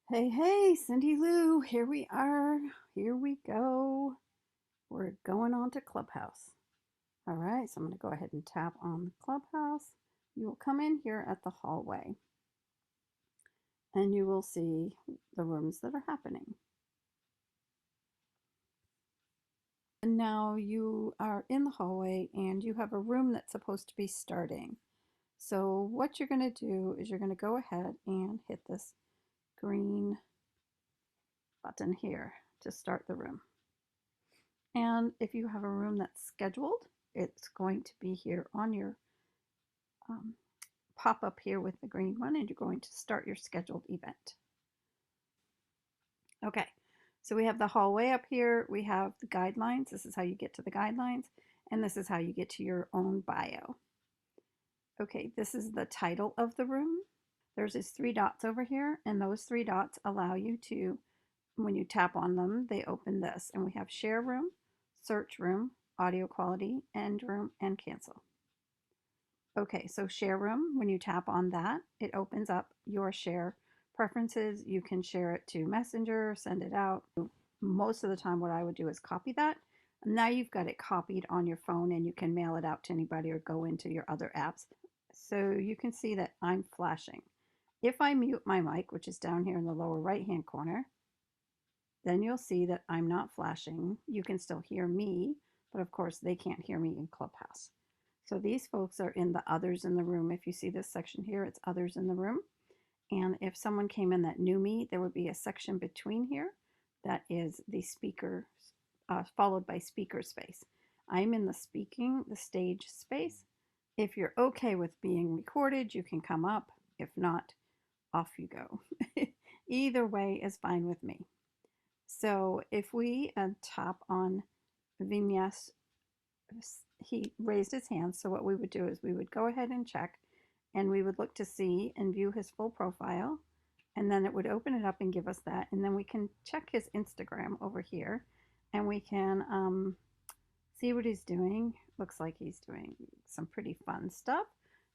Hey, hey, Cindy Lou, here we are. Here we go. We're going on to Clubhouse. All right, so I'm going to go ahead and tap on Clubhouse. You will come in here at the hallway and you will see the rooms that are happening. And now you are in the hallway and you have a room that's supposed to be starting. So what you're going to do is you're going to go ahead and hit this green button here to start the room. And if you have a room that's scheduled, it's going to be here on your um, pop up here with the green one, and you're going to start your scheduled event. Okay, so we have the hallway up here. We have the guidelines. This is how you get to the guidelines, and this is how you get to your own bio. Okay, this is the title of the room. There's these three dots over here, and those three dots allow you to, when you tap on them, they open this. And we have share room, search room, audio quality, end room, and cancel. Okay, so share room, when you tap on that, it opens up your share preferences. You can share it to Messenger, send it out. Most of the time, what I would do is copy that. Now you've got it copied on your phone and you can mail it out to anybody or go into your other apps. So you can see that I'm flashing. If I mute my mic, which is down here in the lower right-hand corner, then you'll see that I'm not flashing. You can still hear me, but of course they can't hear me in Clubhouse. So these folks are in the others in the room. If you see this section here, it's others in the room. And if someone came in that knew me, there would be a section between here that is the speaker, followed by speaker space. I'm in the stage space. If you're okay with being recorded, you can come up. If not, off you go. Either way is fine with me. So if we tap on Vignesh, he raised his hand. So what we would do is we would go ahead and check, and we would look to see and view his full profile. And then it would open it up and give us that. And then we can check his Instagram over here and we can see what he's doing. Looks like he's doing some pretty fun stuff.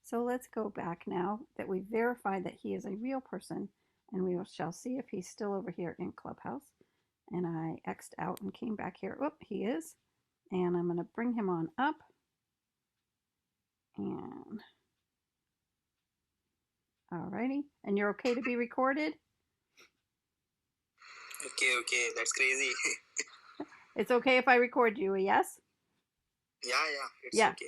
So let's go back now that we verified that he is a real person, and we shall see if he's still over here in Clubhouse. And I X'd out and came back here. Oh, he is. And I'm going to bring him on up. And alrighty. And you're okay to be recorded? Okay, that's crazy. It's okay if I record you, yes? Yeah, it's Yeah. okay.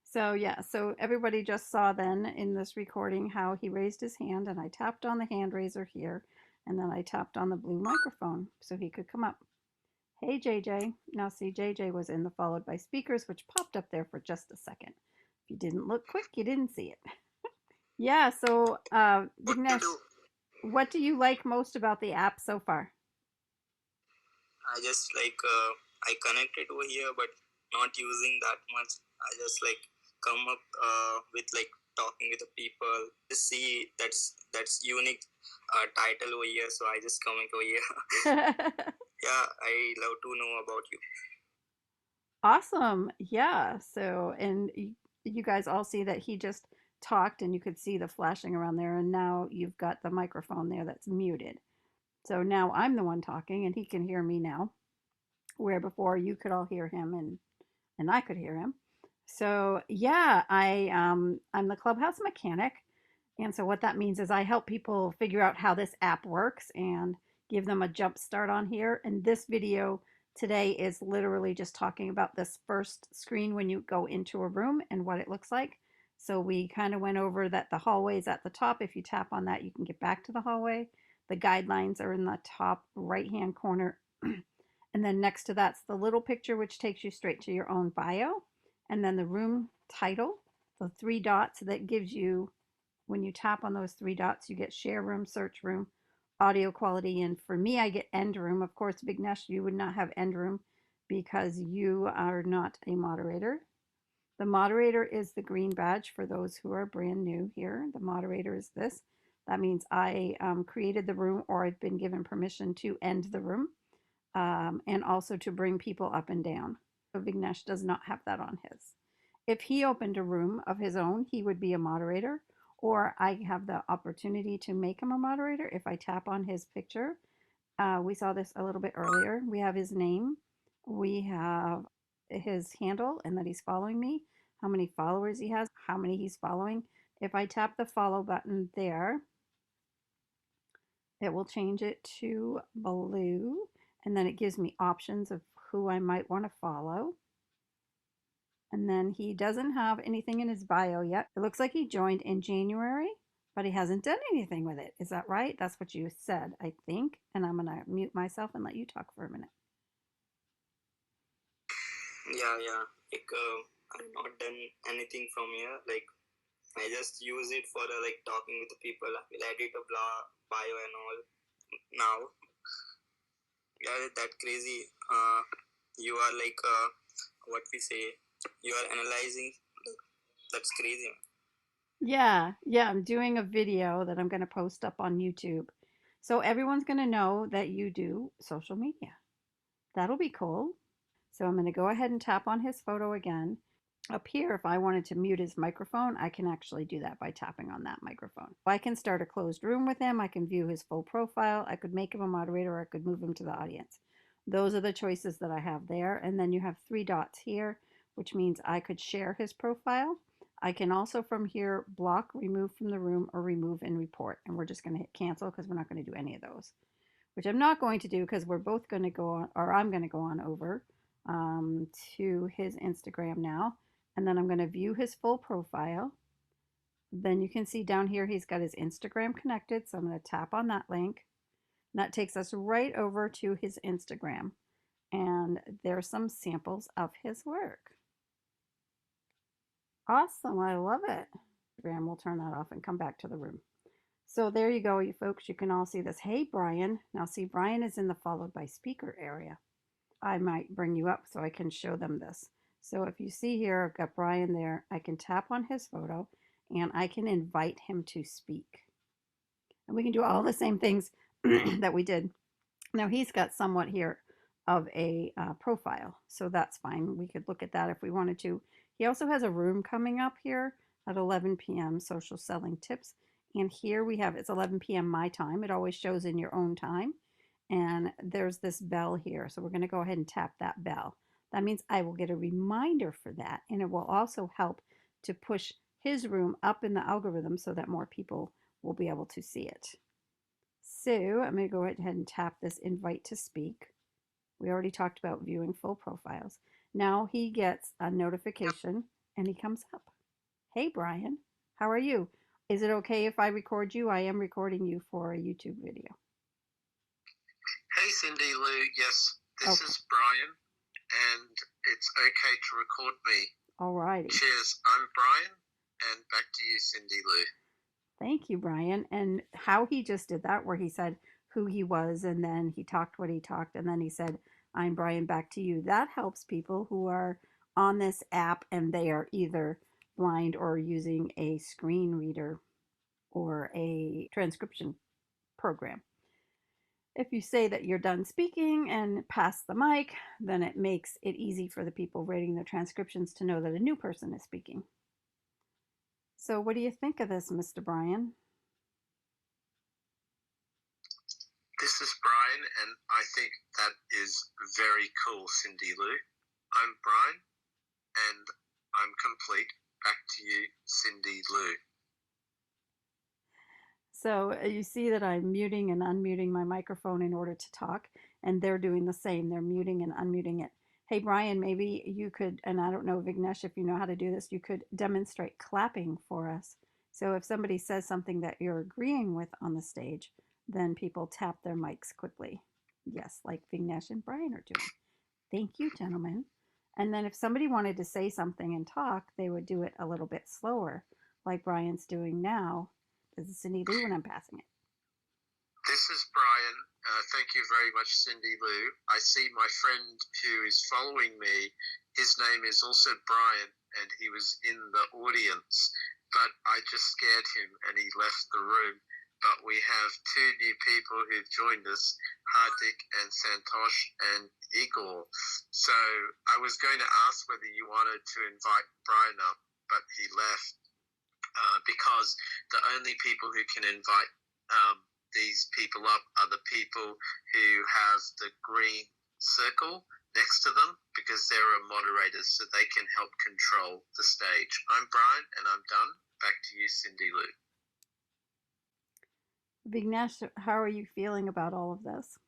So yeah, so everybody just saw then in this recording how he raised his hand, and I tapped on the hand raiser here, and then I tapped on the blue microphone so he could come up. Hey JJ. Now see, JJ was in the followed by speakers, which popped up there for just a second. If you didn't look quick, you didn't see it. Yeah, so What to Vignesh, do? what do you like most about the app so far? I just I connected over here, but not using that much. I just come up with talking with the people. Just see that's unique title over here, so I just coming over here. Yeah, I love to know about you. Awesome. Yeah. So, and you guys all see that he just talked and you could see the flashing around there. And now you've got the microphone there that's muted. So now I'm the one talking and he can hear me now, where before you could all hear him and I could hear him. So yeah, I'm the Clubhouse mechanic. And so what that means is I help people figure out how this app works and give them a jump start on here. And this video today is literally just talking about this first screen when you go into a room and what it looks like. So we kind of went over that the hallway is at the top. If you tap on that, you can get back to the hallway. The guidelines are in the top right-hand corner. And then next to that's the little picture, which takes you straight to your own bio. And then the room title, the three dots that gives you, when you tap on those three dots, you get share room, search room, audio quality. And for me, I get end room. Of course, Vignesh, you would not have end room because you are not a moderator. The moderator is the green badge for those who are brand new here. The moderator is this. That means I created the room or I've been given permission to end the room and also to bring people up and down. So Vignesh does not have that on his. If he opened a room of his own, he would be a moderator, or I have the opportunity to make him a moderator if I tap on his picture. We saw this a little bit earlier. We have his name, we have his handle, and that he's following me, how many followers he has, how many he's following. If I tap the follow button there, it will change it to blue, and then it gives me options of who I might want to follow. And then he doesn't have anything in his bio yet. It looks like he joined in January, but he hasn't done anything with it. Is that right? That's what you said, I think. And I'm going to mute myself and let you talk for a minute. Yeah. Like, I've not done anything from here. Like, I just use it for like talking with the people. I will edit a bio and all. Now, yeah, that crazy. You are like, what we say, you are analyzing. That's crazy. Yeah, I'm doing a video that I'm going to post up on YouTube. So everyone's going to know that you do social media. That'll be cool. So I'm going to go ahead and tap on his photo again. Up here, if I wanted to mute his microphone, I can actually do that by tapping on that microphone. I can start a closed room with him. I can view his full profile. I could make him a moderator, or I could move him to the audience. Those are the choices that I have there. And then you have 3 dots here, which means I could share his profile. I can also from here block, remove from the room, or remove and report. And we're just going to hit cancel because we're not going to do any of those, which I'm not going to do because we're both going to go on, or I'm going to go on over to his Instagram now. And then I'm going to view his full profile. Then you can see down here he's got his Instagram connected. So I'm going to tap on that link. And that takes us right over to his Instagram. And there's some samples of his work. Awesome. I love it. We'll turn that off and come back to the room. So there you go, you folks. You can all see this. Hey, Brian. Now see, Brian is in the followed by speaker area. I might bring you up so I can show them this. So if you see here, I've got Brian there. I can tap on his photo and I can invite him to speak. And we can do all the same things that we did. Now he's got somewhat here of a profile, so that's fine. We could look at that if we wanted to. He also has a room coming up here at 11 p.m. social selling tips. And here we have, it's 11 p.m. my time. It always shows in your own time. And there's this bell here. So we're going to go ahead and tap that bell. That means I will get a reminder for that. And it will also help to push his room up in the algorithm so that more people will be able to see it. So I'm going to go ahead and tap this invite to speak. We already talked about viewing full profiles. Now he gets a notification and he comes up. Hey, Brian, how are you? Is it okay if I record you? I am recording you for a YouTube video. Hey, Cindy Lou. Yes, this is Brian, and it's okay to record me. All righty. Cheers. I'm Brian, and back to you, Cindy Lou. Thank you, Brian. And how he just did that, where he said who he was, and then he talked what he talked, and then he said, I'm Brian, back to you. That helps people who are on this app and they are either blind or using a screen reader or a transcription program. If you say that you're done speaking and pass the mic, then it makes it easy for the people reading the transcriptions to know that a new person is speaking. So what do you think of this, Mr. Brian? This is Brian, and I think that is very cool, Cindy Lou. I'm Brian, and I'm complete. Back to you, Cindy Lou. So you see that I'm muting and unmuting my microphone in order to talk, and they're doing the same. They're muting and unmuting it. Hey, Brian, maybe you could, and I don't know, Vignesh, if you know how to do this, you could demonstrate clapping for us. So if somebody says something that you're agreeing with on the stage, then people tap their mics quickly. Yes, like Vignesh and Brian are doing. Thank you, gentlemen. And then if somebody wanted to say something and talk, they would do it a little bit slower, like Brian's doing now. This is Cindy Lou and I'm passing it. This is Brian. Thank you very much, Cindy Lou. I see my friend who is following me. His name is also Brian, and he was in the audience, but I just scared him and he left the room. But we have 2 new people who've joined us, Hardik and Santosh and Igor. So I was going to ask whether you wanted to invite Brian up, but he left. because the only people who can invite these people up are the people who have the green circle next to them, because there are moderators, so they can help control the stage. I'm Brian, and I'm done. Back to you, Cindy Lou. Vignesh, how are you feeling about all of this?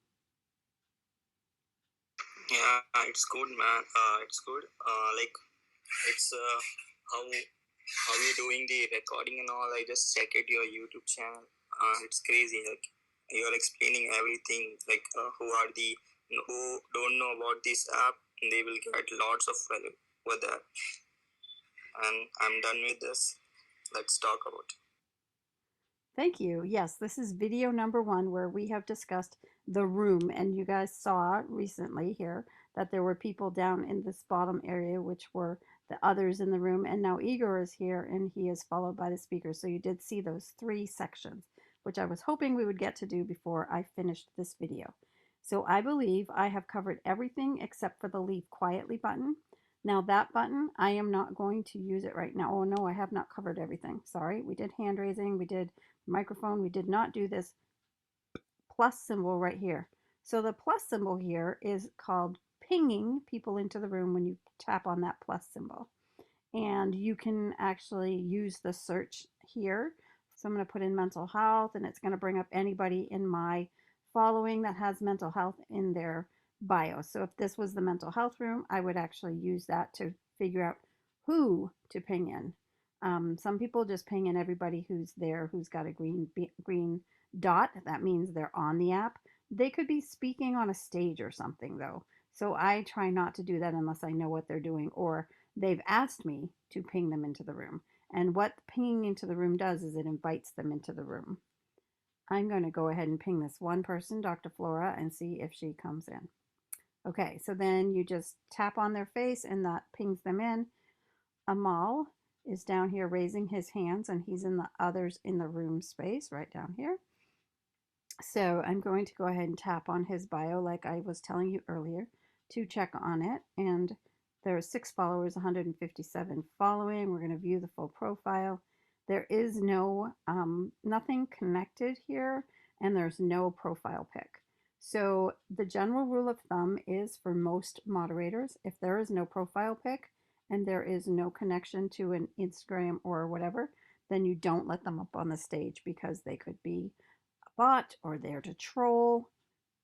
Yeah, it's good, man. It's good. Like, it's how you're doing the recording and all. I just checked your YouTube channel. It's crazy. Like, you're explaining everything. Like, who don't know about this app, they will get lots of value over there. And I'm done with this. Let's talk about it. Thank you. Yes, this is video number 1 where we have discussed the room, and you guys saw recently here that there were people down in this bottom area, which were the others in the room, and now Igor is here and he is followed by the speaker. So you did see those 3 sections, which I was hoping we would get to do before I finished this video. So I believe I have covered everything except for the leave quietly button. Now that button, I am not going to use it right now. Oh no, I have not covered everything. Sorry, we did hand raising, we did microphone. We did not do this plus symbol right here. So the plus symbol here is called pinging people into the room when you tap on that plus symbol. And you can actually use the search here. So I'm going to put in mental health, and it's going to bring up anybody in my following that has mental health in their bio. So if this was the mental health room, I would actually use that to figure out who to ping in. Some people just ping in everybody who's there, who's got a green dot. That means they're on the app. They could be speaking on a stage or something, though. So I try not to do that unless I know what they're doing, or they've asked me to ping them into the room. And what pinging into the room does is it invites them into the room. I'm going to go ahead and ping this one person, Dr. Flora, and see if she comes in. Okay, so then you just tap on their face and that pings them in. Amal is down here raising his hands, and he's in the others in the room space right down here. So I'm going to go ahead and tap on his bio like I was telling you earlier to check on it. And there are 6 followers, 157 following. We're going to view the full profile. There is no nothing connected here, and there's no profile pic. So the general rule of thumb is for most moderators, if there is no profile pic and there is no connection to an Instagram or whatever, then you don't let them up on the stage, because they could be a bot or there to troll.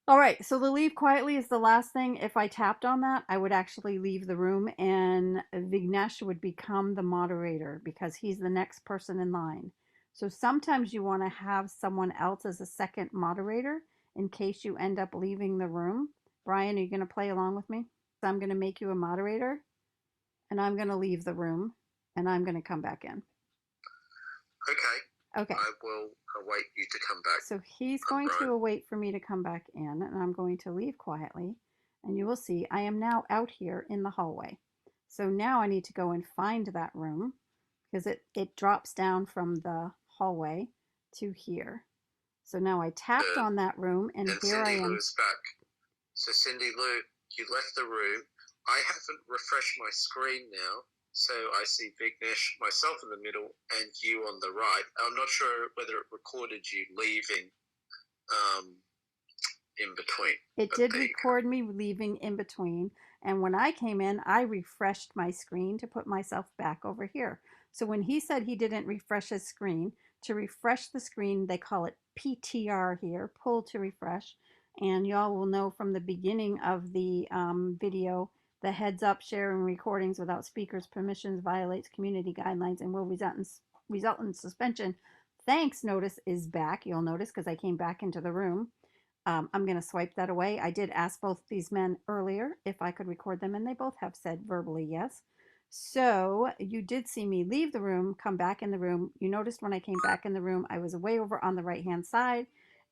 All right, so the leave quietly is the last thing. If I tapped on that, I would actually leave the room, and Vignesh would become the moderator because he's the next person in line. So sometimes you want to have someone else as a second moderator in case you end up leaving the room. Brian, are you going to play along with me? So I'm going to make you a moderator, and I'm going to leave the room, and I'm going to come back in. Okay. Okay. I will await you to come back. So he's going to await for me to come back in, and I'm going to leave quietly. And you will see I am now out here in the hallway. So now I need to go and find that room, because it drops down from the hallway to here. So now I tapped on that room, and here Cindy I am. Lou is back. So Cindy Lou, you left the room. I haven't refreshed my screen now. So I see Vignesh, myself in the middle, and you on the right. I'm not sure whether it recorded you leaving in between. It did record me leaving in between. And when I came in, I refreshed my screen to put myself back over here. So when he said he didn't refresh his screen, to refresh the screen, they call it PTR here, pull to refresh. And y'all will know from the beginning of the video, the heads up sharing recordings without speakers' permissions violates community guidelines and will result in suspension. Thanks notice is back. You'll notice because I came back into the room. I'm going to swipe that away. I did ask both these men earlier if I could record them, and they both have said verbally yes. So you did see me leave the room, come back in the room. You noticed when I came back in the room, I was way over on the right-hand side,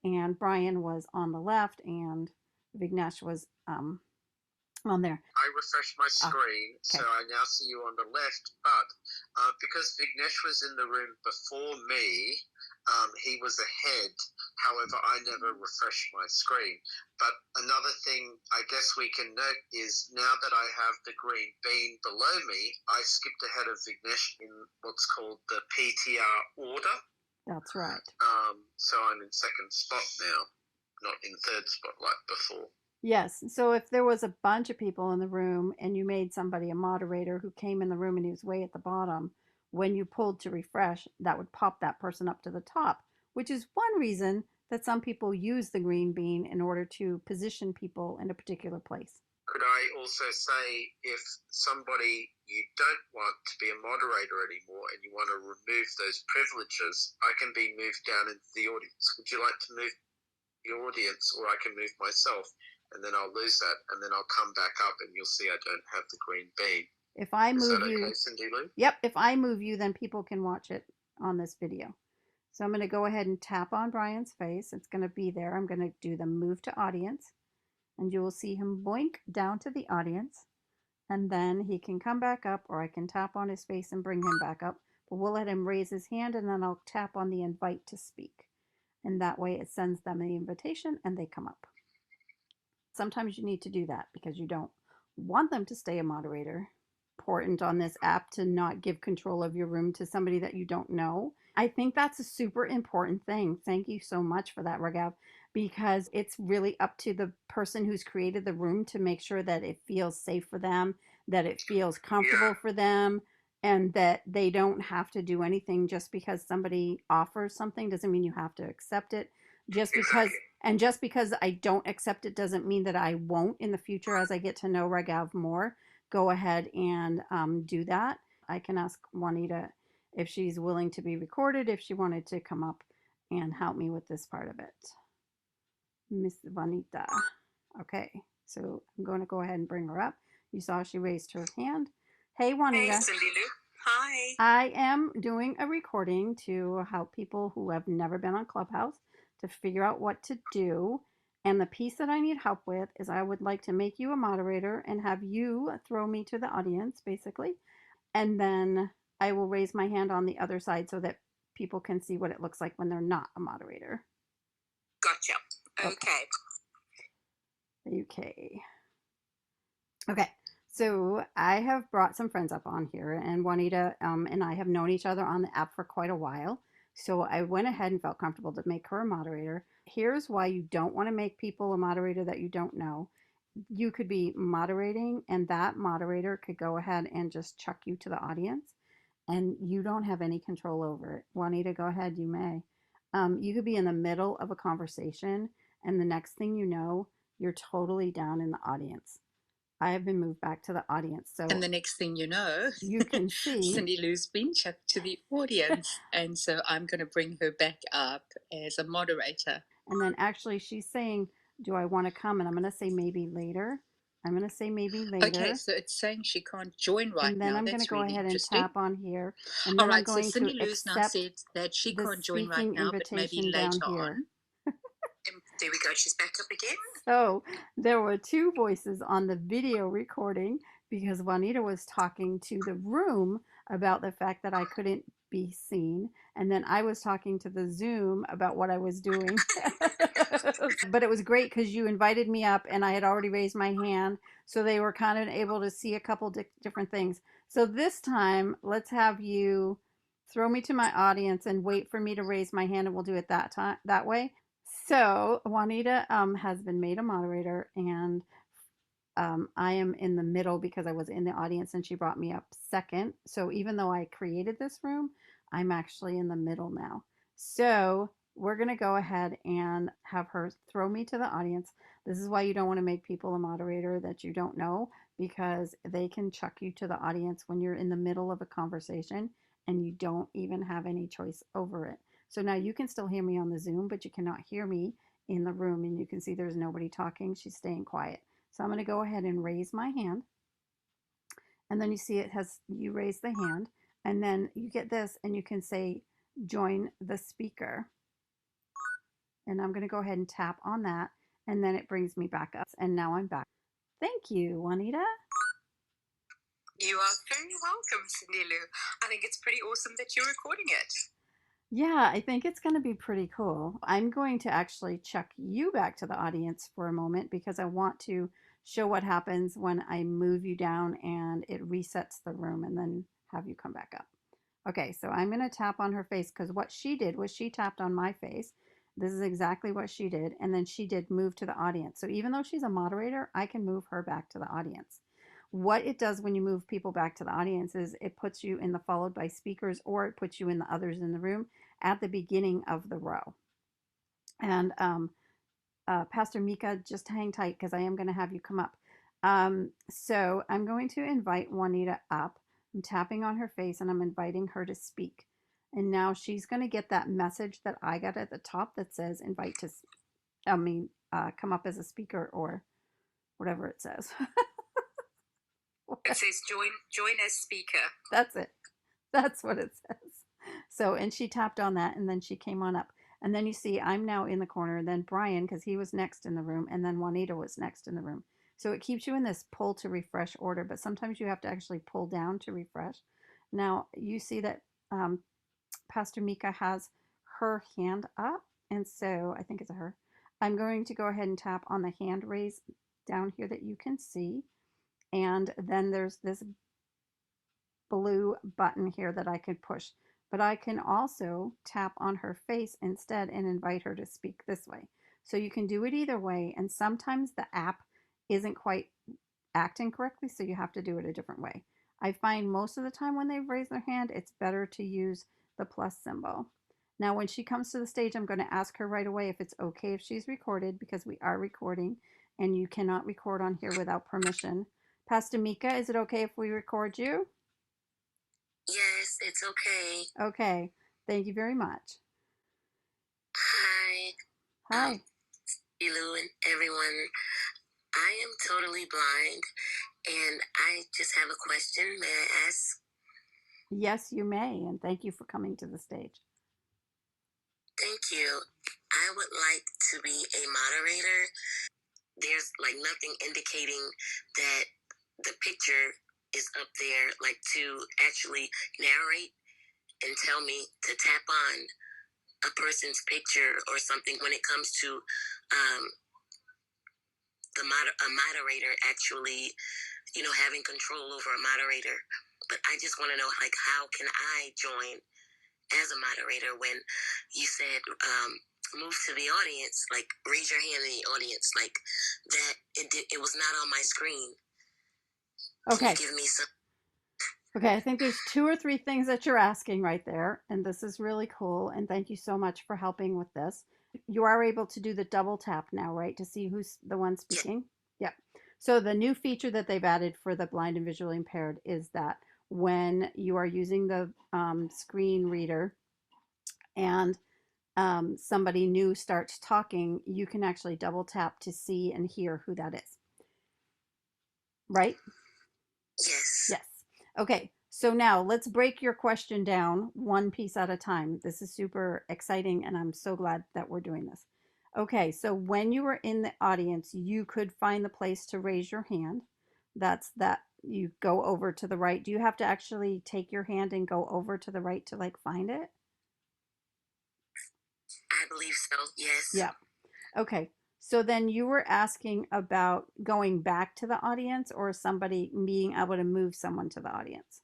and Brian was on the left, and Vignesh was on there. I refreshed my screen, so I now see you on the left. But because Vignesh was in the room before me, he was ahead. However, I never refreshed my screen. But another thing I guess we can note is now that I have the green bean below me, I skipped ahead of Vignesh in what's called the PTR order. That's right. So I'm in second spot now, not in third spot like before. Yes. So if there was a bunch of people in the room and you made somebody a moderator who came in the room and he was way at the bottom, when you pulled to refresh, that would pop that person up to the top, which is one reason that some people use the green bean in order to position people in a particular place. Could I also say if somebody you don't want to be a moderator anymore and you want to remove those privileges, I can be moved down into the audience. Would you like to move the audience, or I can move myself, and then I'll lose that, and then I'll come back up and you'll see I don't have the green bean. If I move Is that you, okay, Cindy Lou? Yep, if I move you, then people can watch it on this video. So I'm going to go ahead and tap on Brian's face. It's going to be there. I'm going to do the move to audience, and you will see him boink down to the audience, and then he can come back up, or I can tap on his face and bring him back up. But we'll let him raise his hand, and then I'll tap on the invite to speak. And that way it sends them the invitation and they come up. Sometimes you need to do that because you don't want them to stay a moderator. Important on this app to not give control of your room to somebody that you don't know. I think that's a super important thing. Thank you so much for that, Ragav, because it's really up to the person who's created the room to make sure that it feels safe for them, that it feels comfortable for them, and that they don't have to do anything. Just because somebody offers something doesn't mean you have to accept it. Just because I don't accept it doesn't mean that I won't in the future as I get to know Ragav more. Go ahead and do that. I can ask Juanita if she's willing to be recorded, if she wanted to come up and help me with this part of it. Miss Juanita. Okay, so I'm going to go ahead and bring her up. You saw she raised her hand. Hey, Juanita. Hey, Cindy Lou. Hi. I am doing a recording to help people who have never been on Clubhouse to figure out what to do. And the piece that I need help with is I would like to make you a moderator and have you throw me to the audience, basically. And then I will raise my hand on the other side so that people can see what it looks like when they're not a moderator. Gotcha. Okay. Okay. So I have brought some friends up on here, and Juanita and I have known each other on the app for quite a while. So I went ahead and felt comfortable to make her a moderator. Here's why you don't want to make people a moderator that you don't know. You could be moderating, and that moderator could go ahead and just chuck you to the audience, and you don't have any control over it. Juanita, go ahead, you may. You could be in the middle of a conversation, and the next thing you know, you're totally down in the audience. I have been moved back to the audience. So, and the next thing you know, you can see Cindy Lou's been chucked to the audience. And so I'm going to bring her back up as a moderator. And then actually she's saying, do I want to come? And I'm going to say maybe later. I'm going to say maybe later. Okay, so it's saying she can't join right now. And then I'm going to go ahead and tap on here. And All then I'm right, so going Cindy to Lou's now accept said that she the can't join right speaking now, but maybe invitation down later here. on. There we go. She's back up again. So there were two voices on the video recording because Juanita was talking to the room about the fact that I couldn't be seen. And then I was talking to the Zoom about what I was doing. But it was great because you invited me up and I had already raised my hand. So they were kind of able to see a couple different things. So this time, let's have you throw me to my audience and wait for me to raise my hand, and we'll do it that way. So Juanita has been made a moderator, and I am in the middle because I was in the audience and she brought me up second. So even though I created this room, I'm actually in the middle now. So we're going to go ahead and have her throw me to the audience. This is why you don't want to make people a moderator that you don't know, because they can chuck you to the audience when you're in the middle of a conversation and you don't even have any choice over it. So now you can still hear me on the Zoom, but you cannot hear me in the room, and you can see there's nobody talking. She's staying quiet. So I'm going to go ahead and raise my hand. And then you see it has, you raise the hand, and then you get this and you can say, join the speaker. And I'm going to go ahead and tap on that, and then it brings me back up. And now I'm back. Thank you, Juanita. You are very welcome, Cindy Lou. I think it's pretty awesome that you're recording it. Yeah, I think it's going to be pretty cool. I'm going to actually chuck you back to the audience for a moment because I want to show what happens when I move you down and it resets the room and then have you come back up. Okay, so I'm going to tap on her face because what she did was she tapped on my face. This is exactly what she did. And then she did move to the audience. So even though she's a moderator, I can move her back to the audience. What it does when you move people back to the audience is it puts you in the followed by speakers or it puts you in the others in the room at the beginning of the row. And Pastor Mika, just hang tight because I am going to have you come up. So I'm going to invite Juanita up. I'm tapping on her face and I'm inviting her to speak. And now she's going to get that message that I got at the top that says invite to, come up as a speaker or whatever it says. It says join as speaker. That's it. That's what it says. So, and she tapped on that and then she came on up. And then you see I'm now in the corner, then Brian, because he was next in the room, and then Juanita was next in the room. So it keeps you in this pull to refresh order, but sometimes you have to actually pull down to refresh. Now you see that Pastor Mika has her hand up, and so I think it's a her. I'm going to go ahead and tap on the hand raise down here that you can see. And then there's this blue button here that I could push. But I can also tap on her face instead and invite her to speak this way. So you can do it either way. And sometimes the app isn't quite acting correctly, so you have to do it a different way. I find most of the time when they've raised their hand, it's better to use the plus symbol. Now, when she comes to the stage, I'm going to ask her right away if it's okay if she's recorded because we are recording and you cannot record on here without permission. Pastor Mika, is it okay if we record you? Yes, it's okay. Okay, thank you very much. Hi, Hi. Ilu and everyone. I am totally blind, and I just have a question. May I ask? Yes, you may, and thank you for coming to the stage. Thank you. I would like to be a moderator. There's like nothing indicating that the picture is up there, like to actually narrate and tell me to tap on a person's picture or something when it comes to a moderator actually, having control over a moderator. But I just want to know, like, how can I join as a moderator when you said move to the audience, like raise your hand in the audience, like that it was not on my screen. Okay. Can you give me some? Okay, I think there's 2 or 3 things that you're asking right there, and this is really cool. And thank you so much for helping with this. You are able to do the double tap now, right, to see who's the one speaking? Yep. So the new feature that they've added for the blind and visually impaired is that when you are using the screen reader and somebody new starts talking, you can actually double tap to see and hear who that is. Right? Yes. Yes. Okay. So now let's break your question down one piece at a time. This is super exciting, and I'm so glad that we're doing this. Okay. So when you were in the audience, you could find the place to raise your hand. That's that you go over to the right. Do you have to actually take your hand and go over to the right to like find it? I believe so. Yes. Yeah. Okay. So then you were asking about going back to the audience or somebody being able to move someone to the audience?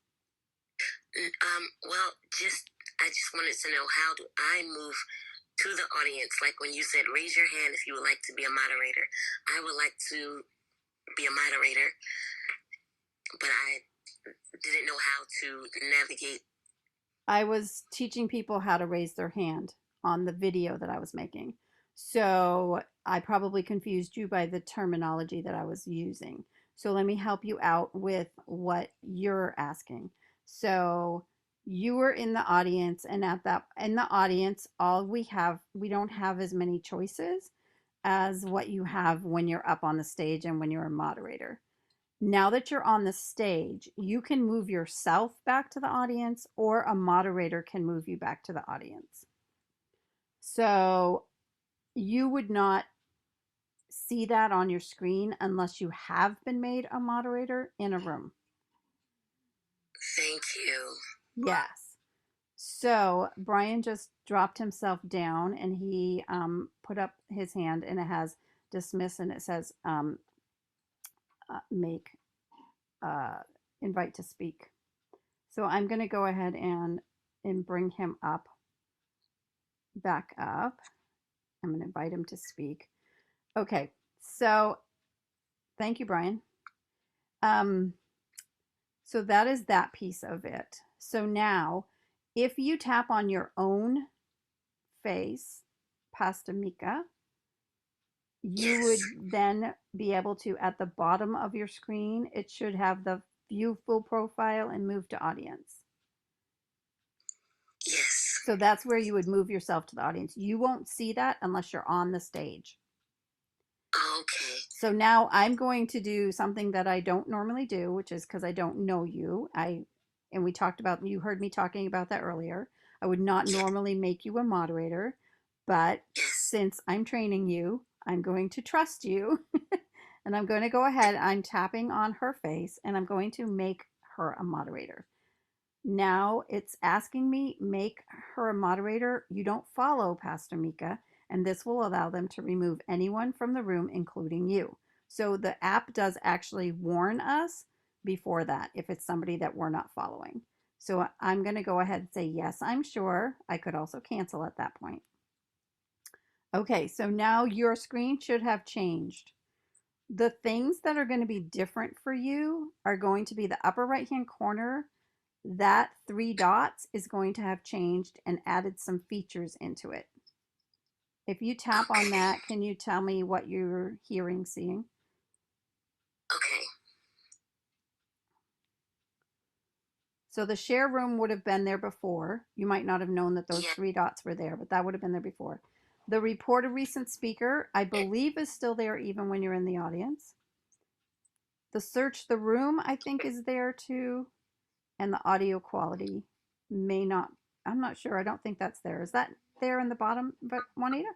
Well, I just wanted to know, how do I move to the audience? Like when you said raise your hand if you would like to be a moderator. I would like to be a moderator, but I didn't know how to navigate. I was teaching people how to raise their hand on the video that I was making. So I probably confused you by the terminology that I was using. So let me help you out with what you're asking. So you were in the audience, and at that in the audience, we don't have as many choices as what you have when you're up on the stage and when you're a moderator. Now that you're on the stage, you can move yourself back to the audience, or a moderator can move you back to the audience. So you would not see that on your screen unless you have been made a moderator in a room. Thank you. Yes. So Brian just dropped himself down and he put up his hand and it has dismiss and it says make uh, invite to speak. So I'm going to go ahead and bring him up, back up. I'm going to invite him to speak. Okay, so thank you, Brian. Um, so that is that piece of it. So now, if you tap on your own face, Pastamika, you would then be able to, at the bottom of your screen, it should have the view full profile and move to audience. Yes. So that's where you would move yourself to the audience. You won't see that unless you're on the stage. Okay. So now I'm going to do something that I don't normally do, which is because I don't know you. And we talked about, you heard me talking about that earlier. I would not normally make you a moderator, but since I'm training you, I'm going to trust you. And I'm going to go ahead. I'm tapping on her face and I'm going to make her a moderator. Now it's asking me, make her a moderator. You don't follow Pastor Mika, and this will allow them to remove anyone from the room, including you. So the app does actually warn us before that if it's somebody that we're not following. So I'm going to go ahead and say, yes, I'm sure. I could also cancel at that point. Okay, so now your screen should have changed. The things that are going to be different for you are going to be the upper right hand corner. That 3 dots is going to have changed and added some features into it. If you tap on that, can you tell me what you're hearing, seeing? Okay. So the share room would have been there before. You might not have known that those 3 dots were there, but that would have been there before. The report a recent speaker, I believe, is still there even when you're in the audience. The search the room, I think, is there too. And the audio quality may not, I'm not sure. I don't think that's there. Is that there in the bottom, but Juanita?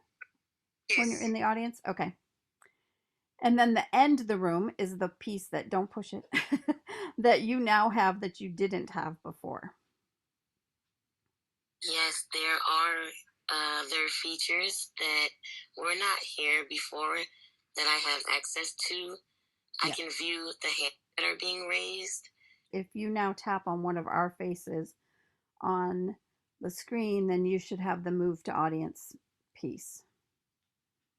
When you're in the audience? Okay. And then the end of the room is the piece that, don't push it, that you now have that you didn't have before. Yes, there are features that were not here before that I have access to. I can view the hands that are being raised. If you now tap on one of our faces on the screen, then you should have the move to audience piece.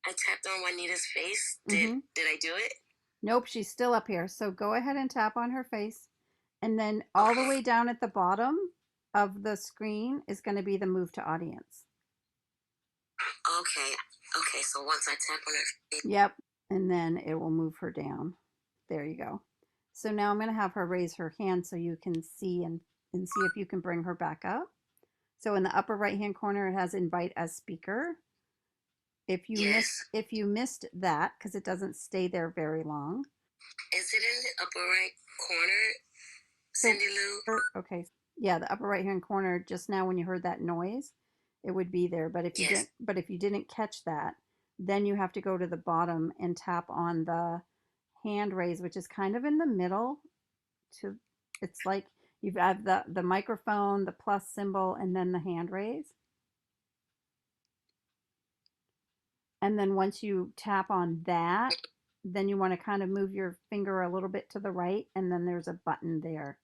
I tapped on Juanita's face. Did I do it? Nope, she's still up here. So go ahead and tap on her face. And then all the way down at the bottom of the screen is going to be the move to audience. Okay. Okay, so once I tap on her face. Yep. And then it will move her down. There you go. So now I'm going to have her raise her hand so you can see and see if you can bring her back up. So in the upper right hand corner, it has invite as speaker. If you missed that, because it doesn't stay there very long. Is it in the upper right corner, Cindy Lou? Okay. Yeah, the upper right hand corner, just now when you heard that noise, it would be there. But if you didn't catch that, then you have to go to the bottom and tap on the hand raise, which is kind of in the middle. It's like you've got the microphone, the plus symbol, and then the hand raise. And then once you tap on that, then you want to kind of move your finger a little bit to the right, and then there's a button there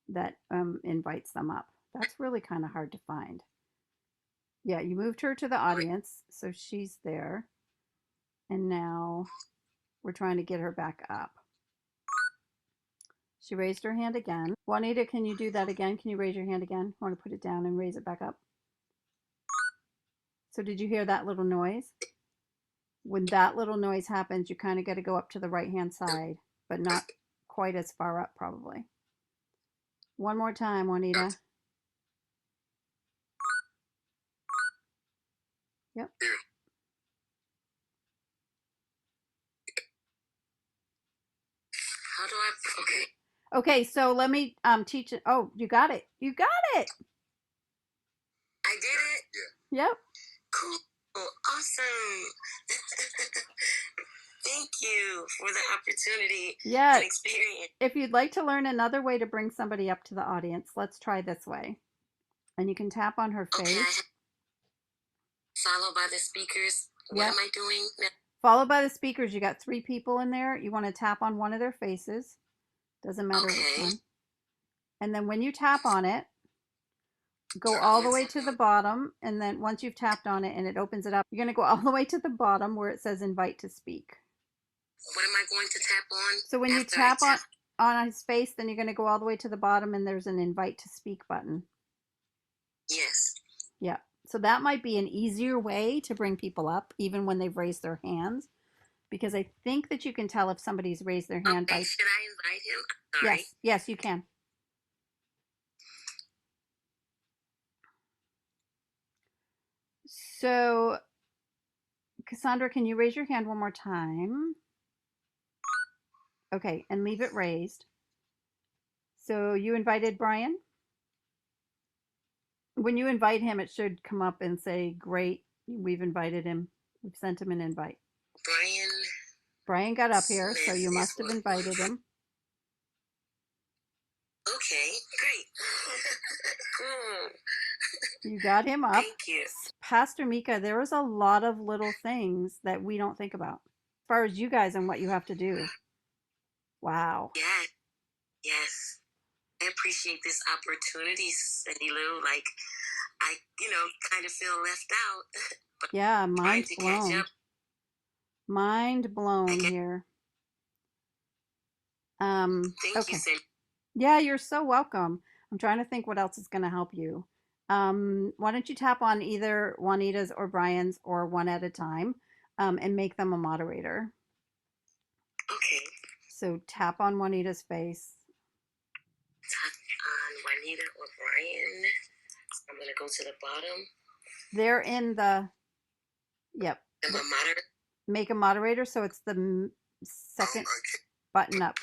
that invites them up. That's really kind of hard to find. Yeah, you moved her to the audience, so she's there. And now we're trying to get her back up. She raised her hand again. Juanita, can you do that again? Can you raise your hand again? I want to put it down and raise it back up. So did you hear that little noise? When that little noise happens, you kind of got to go up to the right-hand side, but not quite as far up probably. One more time, Juanita. Yep. How do I, okay. Okay, so let me teach it. Oh, you got it. You got it. I did it? Yeah. Yep. Cool. Awesome. Thank you for the opportunity and experience. If you'd like to learn another way to bring somebody up to the audience, let's try this way. And you can tap on her face. Okay. Followed by the speakers. What am I doing now? Followed by the speakers. You got 3 people in there. You want to tap on one of their faces. Doesn't matter which one. And then when you tap on it, go all the way to the bottom. And then once you've tapped on it and it opens it up, you're going to go all the way to the bottom where it says invite to speak. What am I going to tap on? So when you tap on his face, then you're going to go all the way to the bottom and there's an invite to speak button. Yes. Yeah. So that might be an easier way to bring people up, even when they've raised their hands, because I think that you can tell if somebody's raised their hand by. Should I invite him? Sorry. Yes, you can. So, Cassandra, can you raise your hand one more time? Okay, and leave it raised. So you invited Brian? When you invite him, it should come up and say, great, we've invited him. We've sent him an invite. Brian got up here, so you must have invited him. Okay, great. Cool. You got him up. Thank you. Pastor Mika, there is a lot of little things that we don't think about as far as you guys and what you have to do. Wow. Yeah. Yes. I appreciate this opportunity, Cindy Lou. Like, I, kind of feel left out. But yeah, mind blown. Mind blown here. Thank you, Cindy. Yeah, you're so welcome. I'm trying to think what else is going to help you. Why don't you tap on either Juanita's or Brian's or one at a time and make them a moderator. Okay. So tap on Juanita's face. Tap on Juanita or Brian. I'm going to go to the bottom. They're in the, yep. Am I moderator? Make a moderator, so it's the second button up.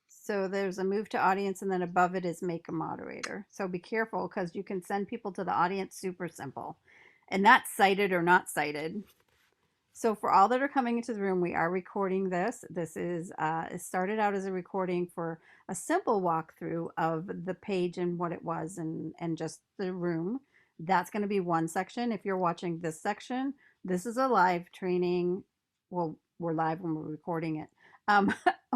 So there's a move to audience, and then above it is make a moderator. So be careful because you can send people to the audience super simple. And that's cited or not cited. So for all that are coming into the room, we are recording this. This is it started out as a recording for a simple walkthrough of the page and what it was and just the room. That's going to be one section. If you're watching this section, this is a live training. Well, we're live when we're recording it.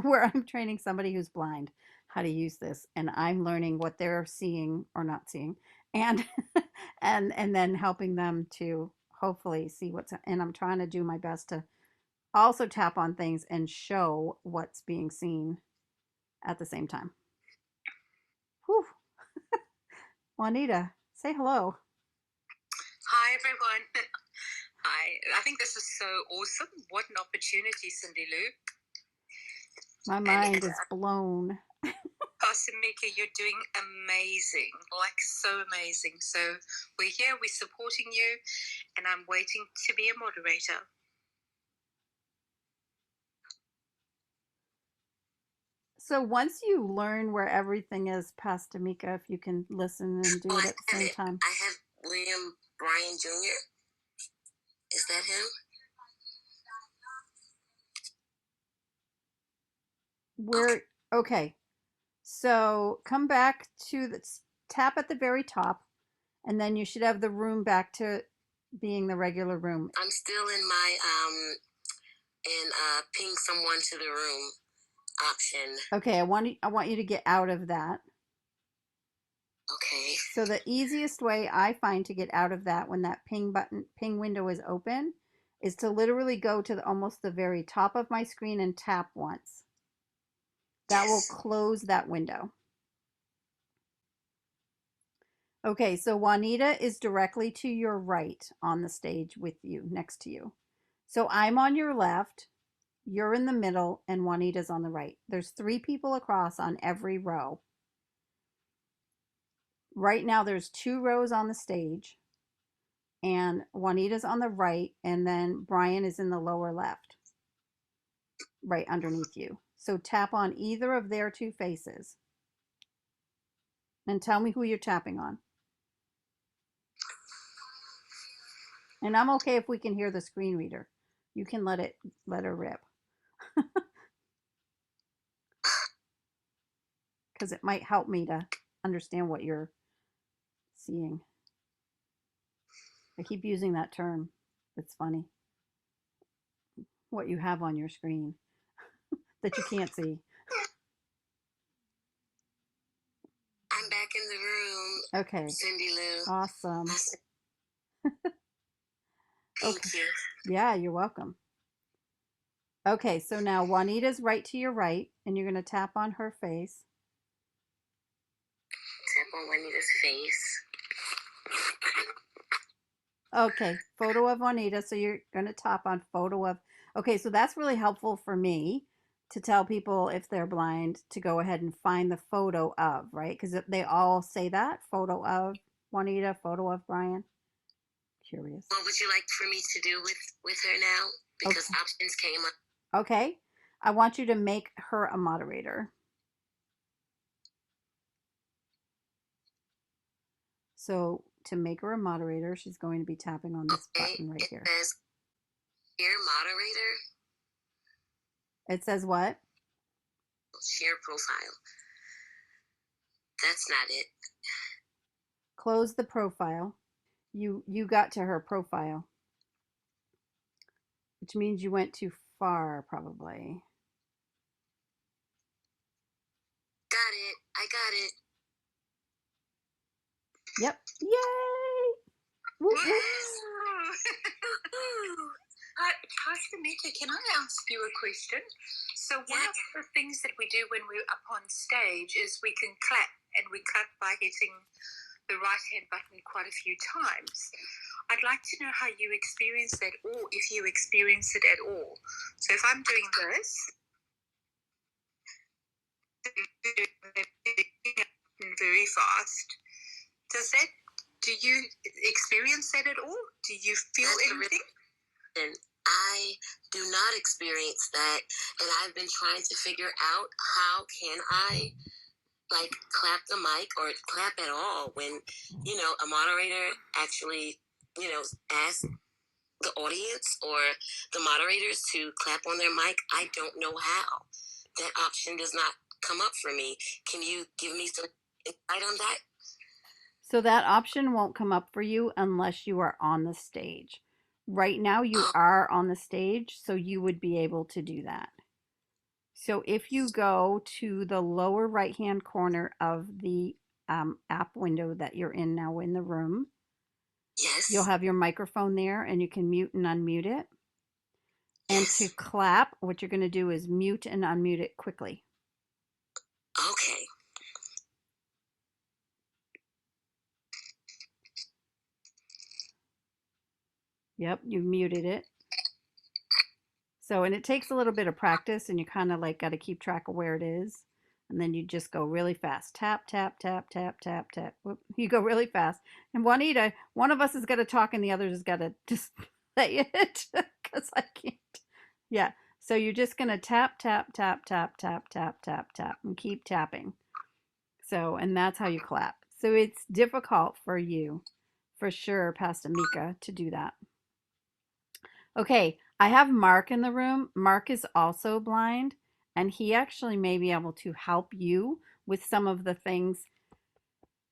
Where I'm training somebody who's blind how to use this, and I'm learning what they're seeing or not seeing, and and then helping them to hopefully see what's, and I'm trying to do my best to also tap on things and show what's being seen at the same time. Whew. Juanita, say hello. Hi, everyone. Hi. I think this is so awesome. What an opportunity, Cindy Lou. My mind is blown. Pastor Mika, you're doing amazing, like so amazing. So we're here, we're supporting you, and I'm waiting to be a moderator. So once you learn where everything is, Pastor Mika, if you can listen and do it at the same time. I have William Bryan Jr. Is that him? Okay. So come back to the tap at the very top, and then you should have the room back to being the regular room. I'm still in my ping someone to the room option. Okay, I want you to get out of that. Okay. So the easiest way I find to get out of that when that ping window is open is to literally go to almost the very top of my screen and tap once. That will close that window. Okay, so Juanita is directly to your right on the stage with you, next to you. So I'm on your left, you're in the middle, and Juanita's on the right. There's 3 people across on every row. Right now there's 2 rows on the stage, and Juanita's on the right, and then Brian is in the lower left, right underneath you. So tap on either of their 2 faces. And tell me who you're tapping on. And I'm okay if we can hear the screen reader. You can let her rip. because it might help me to understand what you're seeing. I keep using that term. It's funny. What you have on your screen that you can't see. I'm back in the room. Okay. Cindy Lou. Awesome. Thank Okay. you. Yeah, you're welcome. Okay, so now Juanita's right to your right, and you're going to tap on her face. Tap on Juanita's face. Okay, photo of Juanita. So you're going to tap on photo of. Okay, so that's really helpful for me to tell people if they're blind to go ahead and find the photo of, right? Because they all say that photo of Juanita, photo of Brian. Curious. What would you like for me to do with her now? Because okay. options came up. Okay, I want you to make her a moderator. So to make her a moderator, she's going to be tapping on this button right here. It says share moderator. It says what? Share profile. That's not it. Close the profile. You got to her profile, which means you went too far, probably. Got it. I got it. Yep. Yay! Woo, woo. Pastor Mika, can I ask you a question? So one of the things that we do when we're up on stage is we can clap, and we clap by hitting the right hand button quite a few times. I'd like to know how you experience that, or if you experience it at all. So if I'm doing this, very fast, do you experience that at all? Do you feel anything? And I do not experience that, and I've been trying to figure out how can I like clap the mic or clap at all when a moderator actually asks the audience or the moderators to clap on their mic. I don't know how. That option does not come up for me. Can you give me some insight on that? So that option won't come up for you unless you are on the stage. Right now you are on the stage, so you would be able to do that. So if you go to the lower right hand corner of the app window that you're in now in the room, yes, you'll have your microphone there and you can mute and unmute it. And to clap, what you're going to do is mute and unmute it quickly. Okay. Yep, you muted it. So, and it takes a little bit of practice, and you kind of like got to keep track of where it is. And then you just go really fast. Tap, tap, tap, tap, tap, tap. Whoop. You go really fast. And Juanita, one of us is going to talk and the other is got to just let you hit because I can't. Yeah. So you're just going to tap, tap, tap, tap, tap, tap, tap, tap, and keep tapping. So, and that's how you clap. So it's difficult for you, for sure, Pastor Mika, to do that. Okay, I have Mark in the room. Mark is also blind, and he actually may be able to help you with some of the things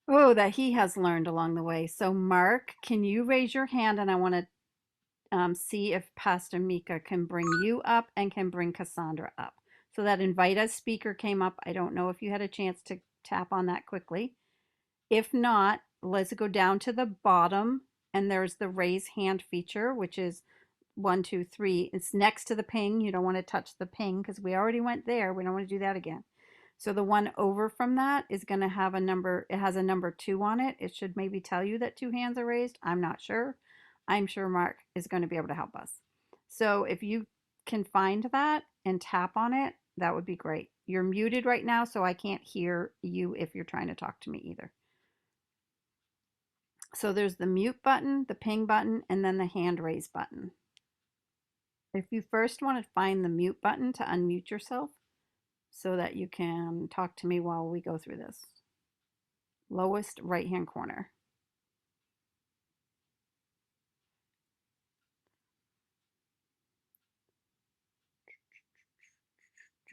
that he has learned along the way. So, Mark, can you raise your hand? And I want to see if Pastor Mika can bring you up and can bring Cassandra up. So that invite as speaker came up. I don't know if you had a chance to tap on that quickly. If not, let's go down to the bottom, and there's the raise hand feature, which is 1, 2, 3. It's next to the ping. You don't want to touch the ping because we already went there. We don't want to do that again. So the one over from that is going to have a number. It has a number 2 on it. It should maybe tell you that 2 hands are raised. I'm not sure. I'm sure Mark is going to be able to help us. So if you can find that and tap on it, that would be great. You're muted right now, so I can't hear you if you're trying to talk to me either. So there's the mute button, the ping button, and then the hand raise button. If you first want to find the mute button to unmute yourself so that you can talk to me while we go through this. Lowest right hand corner.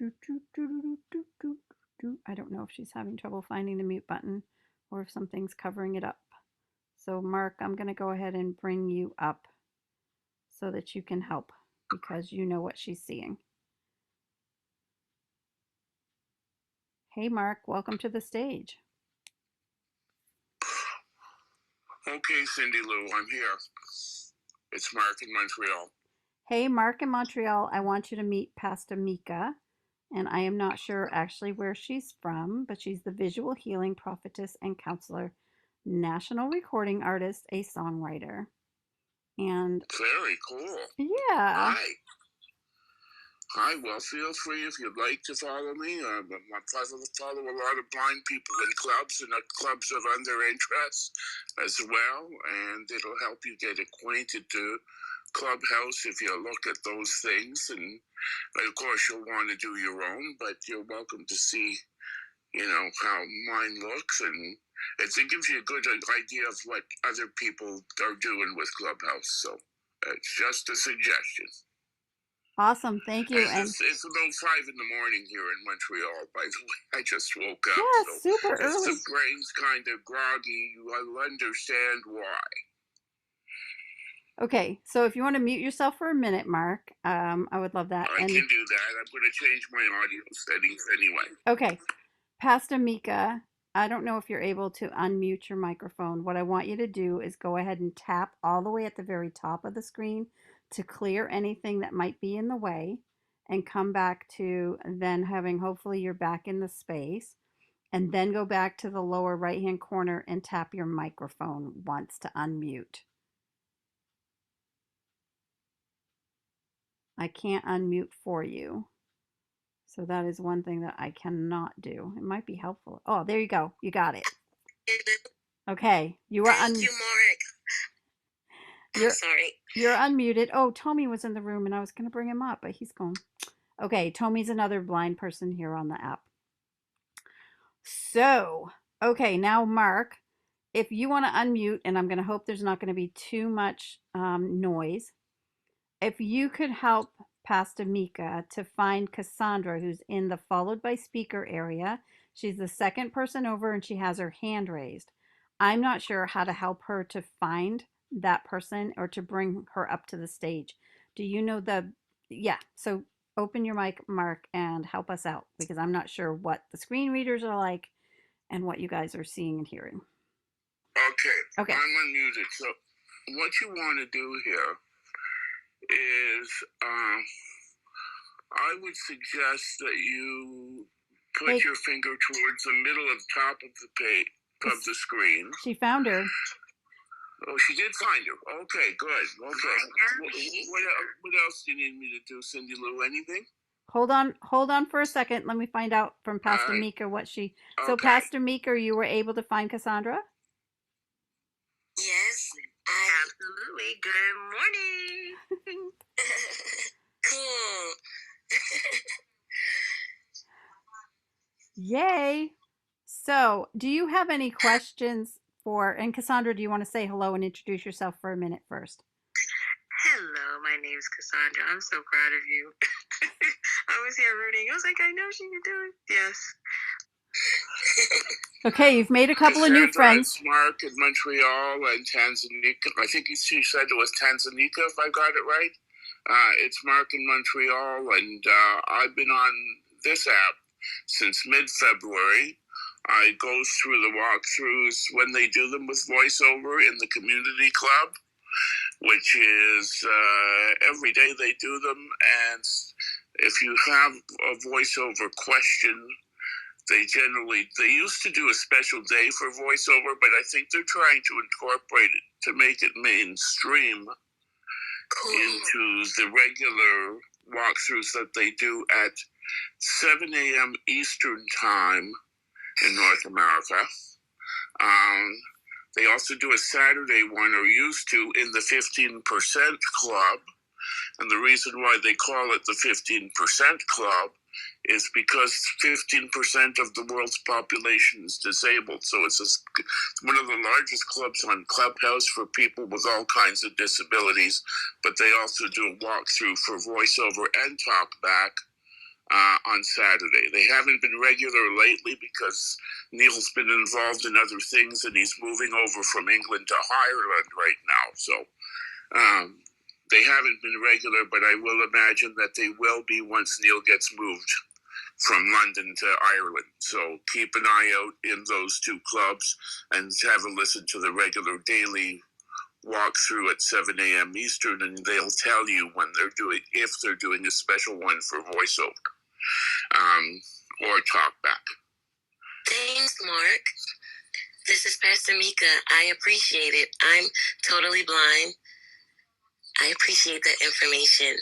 I don't know if she's having trouble finding the mute button or if something's covering it up. So Mark, I'm going to go ahead and bring you up so that you can help because you know what she's seeing. Hey Mark, welcome to the stage. Okay, Cindy Lou, I'm here. It's Mark in Montreal. Hey Mark in Montreal, I want you to meet Pastor Mika. And I am not sure actually where she's from, but she's the visual healing prophetess and counselor, national recording artist, a songwriter. And very cool. Yeah. Hi, well, feel free if you'd like to follow me. I follow a lot of blind people in clubs and clubs of other interests as well, and it'll help you get acquainted to Clubhouse if you look at those things. And of course, you'll want to do your own, but you're welcome to see, how mine looks, and it gives you a good idea of what other people are doing with Clubhouse. So it's just a suggestion. Awesome, thank you. And it's about 5 in the morning here in Montreal, by the way. I just woke up. Yeah, so super early. If the brain's kind of groggy, I'll understand why. Okay, so if you want to mute yourself for a minute, Mark, I would love that. I can do that. I'm going to change my audio settings anyway. Okay, Pastor Mika, I don't know if you're able to unmute your microphone. What I want you to do is go ahead and tap all the way at the very top of the screen to clear anything that might be in the way and come back to then having hopefully you're back in the space, and then go back to the lower right hand corner and tap your microphone once to unmute. I can't unmute for you. So that is one thing that I cannot do. It might be helpful. Oh, there you go. You got it. Okay. You are Thank you, Mark. I'm sorry. You're unmuted. Oh, Tommy was in the room and I was going to bring him up, but he's gone. Okay, Tommy's another blind person here on the app. So, okay, now Mark, if you want to unmute, and I'm going to hope there's not going to be too much noise, if you could help Pastor Mika to find Cassandra, who's in the followed by speaker area. She's the second person over and she has her hand raised. I'm not sure how to help her to find that person or to bring her up to the stage. Do you know yeah, so open your mic, Mark, and help us out because I'm not sure what the screen readers are like and what you guys are seeing and hearing. Okay. I'm unmuted. So what you want to do here is I would suggest that you put your finger towards the middle of the top of the page of the screen. She found her. Oh, she did find her. Okay, good. Okay. What else do you need me to do, Cindy Lou? Anything? Hold on for a second. Let me find out from Pastor Mika what she. So, Pastor Mika, you were able to find Cassandra? Yes, absolutely. Good morning. Cool. Yay. So, do you have any questions for, and Cassandra, do you want to say hello and introduce yourself for a minute first? Hello, my name is Cassandra. I'm so proud of you. I was here rooting. I was like, I know she can do it. Yes. Okay, you've made a couple of new friends. It's Mark in Montreal and Tanzania. I think she said it was Tanzania, if I got it right. It's Mark in Montreal, and I've been on this app since mid-February. I go through the walkthroughs when they do them with voiceover in the community club, which is every day they do them. And if you have a voiceover question, they used to do a special day for voiceover, but I think they're trying to incorporate it to make it mainstream into the regular walkthroughs that they do at 7 a.m. Eastern Time in North America. They also do a Saturday one, or used to, in the 15% Club. And the reason why they call it the 15% Club is because 15% of the world's population is disabled. So it's one of the largest clubs on Clubhouse for people with all kinds of disabilities. But they also do a walkthrough for voiceover and talkback on Saturday. They haven't been regular lately because Neil's been involved in other things and he's moving over from England to Ireland right now. So they haven't been regular, but I will imagine that they will be once Neil gets moved from London to Ireland. So keep an eye out in those two clubs and have a listen to the regular daily walkthrough at 7 a.m. Eastern, and they'll tell you when they're doing, if they're doing a special one for voiceover or talkback. Thanks, Mark. This is Pastor Mika. I appreciate it. I'm totally blind. I appreciate that information.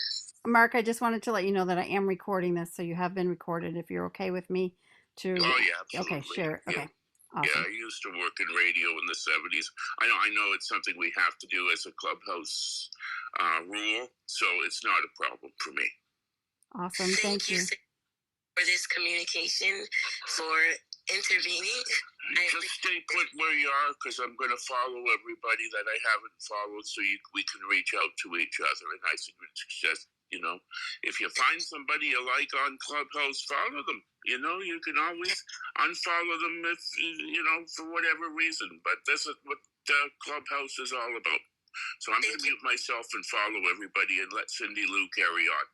Mark, I just wanted to let you know that I am recording this, so you have been recorded. If you're okay with me to... Oh, yeah, absolutely. Okay, share. Okay, yeah. Awesome. Yeah, I used to work in radio in the 70s. I know it's something we have to do as a Clubhouse rule, so it's not a problem for me. Awesome, thank you. For this communication, for intervening. Just stay put where you are, because I'm going to follow everybody that I haven't followed, so we can reach out to each other. And I suggest, if you find somebody you like on Clubhouse, follow them. You can always unfollow them if, for whatever reason. But this is what Clubhouse is all about. So I'm going to mute myself and follow everybody and let Cindy Lou carry on.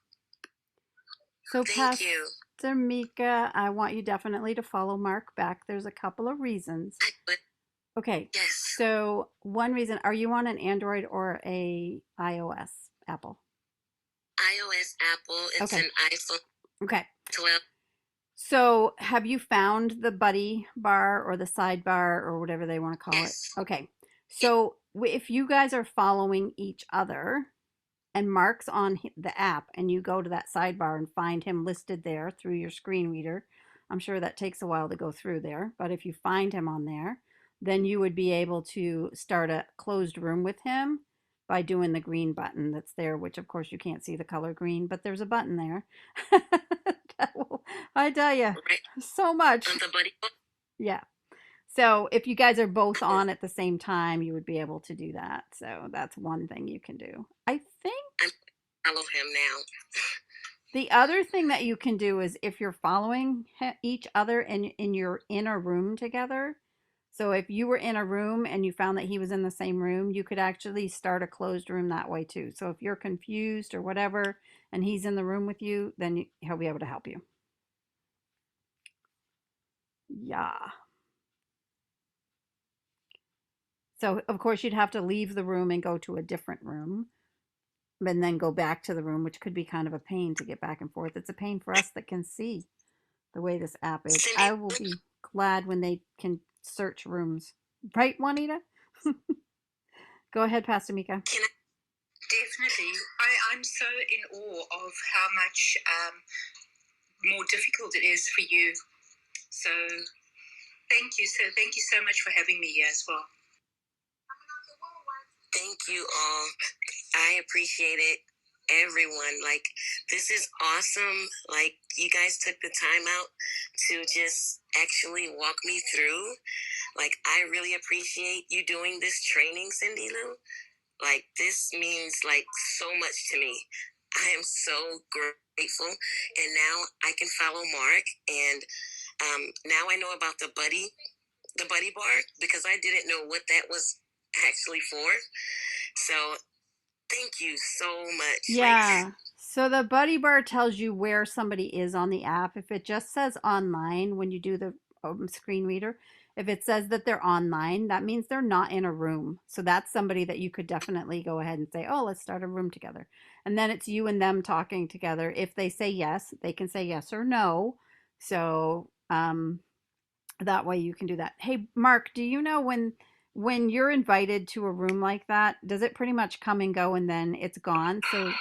So Pastor Mika, I want you definitely to follow Mark back. There's a couple of reasons. Okay, yes. So one reason, are you on an Android or a iOS, Apple? iOS, Apple, it's an iPhone. Okay. 12. So have you found the buddy bar or the sidebar or whatever they want to call it? Okay. So if you guys are following each other and Mark's on the app and you go to that sidebar and find him listed there through your screen reader, I'm sure that takes a while to go through there, but if you find him on there, then you would be able to start a closed room with him by doing the green button that's there, which of course you can't see the color green, but there's a button there. I tell you, so much. On the buddy. Yeah. So if you guys are both on at the same time, you would be able to do that. So that's one thing you can do. I think I follow him now. The other thing that you can do is if you're following each other and you're in a room together. So if you were in a room and you found that he was in the same room, you could actually start a closed room that way too. So if you're confused or whatever, and he's in the room with you, then he'll be able to help you. Yeah. So of course you'd have to leave the room and go to a different room and then go back to the room, which could be kind of a pain to get back and forth. It's a pain for us that can see the way this app is. I will be glad when they can search rooms. Right, Juanita? Go ahead, Pastor Mika. Definitely. I'm so in awe of how much more difficult it is for you. So thank you. So thank you so much for having me here as well. Thank you all. I appreciate it. Everyone, this is awesome. You guys took the time out to just actually walk me through. I really appreciate you doing this training, Cindy Lou. This means so much to me. I am so grateful. And now I can follow Mark. And now I know about the buddy bar, because I didn't know what that was actually for. So thank you so much. Yeah. So the buddy bar tells you where somebody is on the app. If it just says online when you do the screen reader, if it says that they're online, that means they're not in a room. So that's somebody that you could definitely go ahead and say, oh, let's start a room together. And then it's you and them talking together. If they say yes, they can say yes or no. So that way you can do that. Hey, Mark, do you know when you're invited to a room like that, does it pretty much come and go and then it's gone? So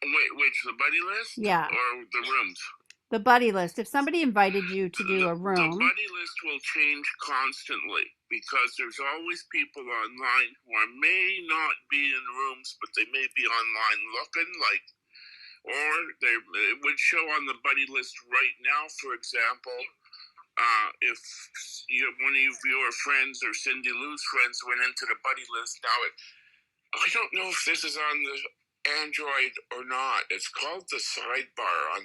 Which, the buddy list? Yeah. Or the rooms? The buddy list. If somebody invited you to do a room. The buddy list will change constantly because there's always people online who may not be in rooms, but they may be online looking or it would show on the buddy list right now, for example, if one of your friends or Cindy Lou's friends went into the buddy list. Now, I don't know if this is on the Android or not. It's called the sidebar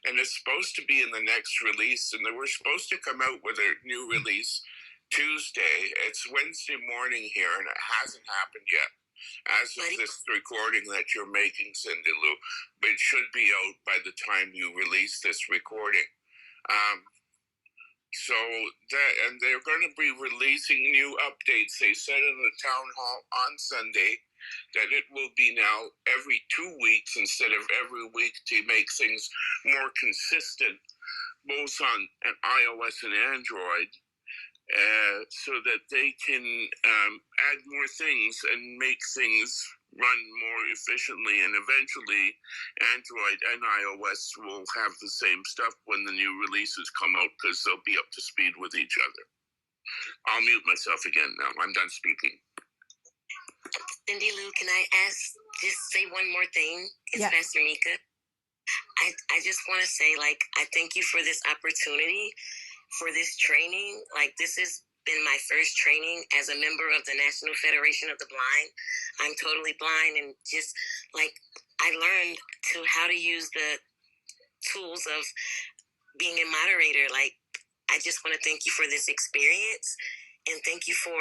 and it's supposed to be in the next release, and they were supposed to come out with a new release Tuesday. It's Wednesday morning here, and it hasn't happened yet. As of this recording that you're making, Cindy Lou, but it should be out by the time you release this recording. So that, and they're going to be releasing new updates. They said in the town hall on Sunday that it will be now every 2 weeks instead of every week to make things more consistent, both on an iOS and Android, so that they can add more things and make things run more efficiently, and eventually Android and iOS will have the same stuff when the new releases come out, because they'll be up to speed with each other. I'll mute myself again now. I'm done speaking. Cindy Lou, can I just say one more thing? It's Pastor Mika. I just want to say, like, I thank you for this opportunity, for this training. Like, this has been my first training as a member of the National Federation of the Blind. I'm totally blind, and just like I learned how to use the tools of being a moderator. Like, I just want to thank you for this experience, and thank you for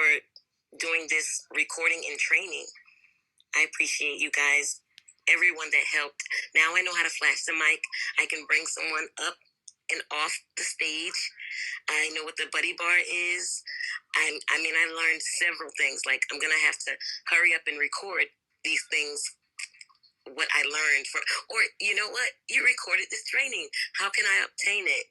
doing this recording and training. I appreciate you guys, everyone that helped. Now I know how to flash the mic. I can bring someone up and off the stage. I know what the buddy bar is. I learned several things. Like, I'm going to have to hurry up and record these things, what I learned from, or you know what? You recorded this training. How can I obtain it?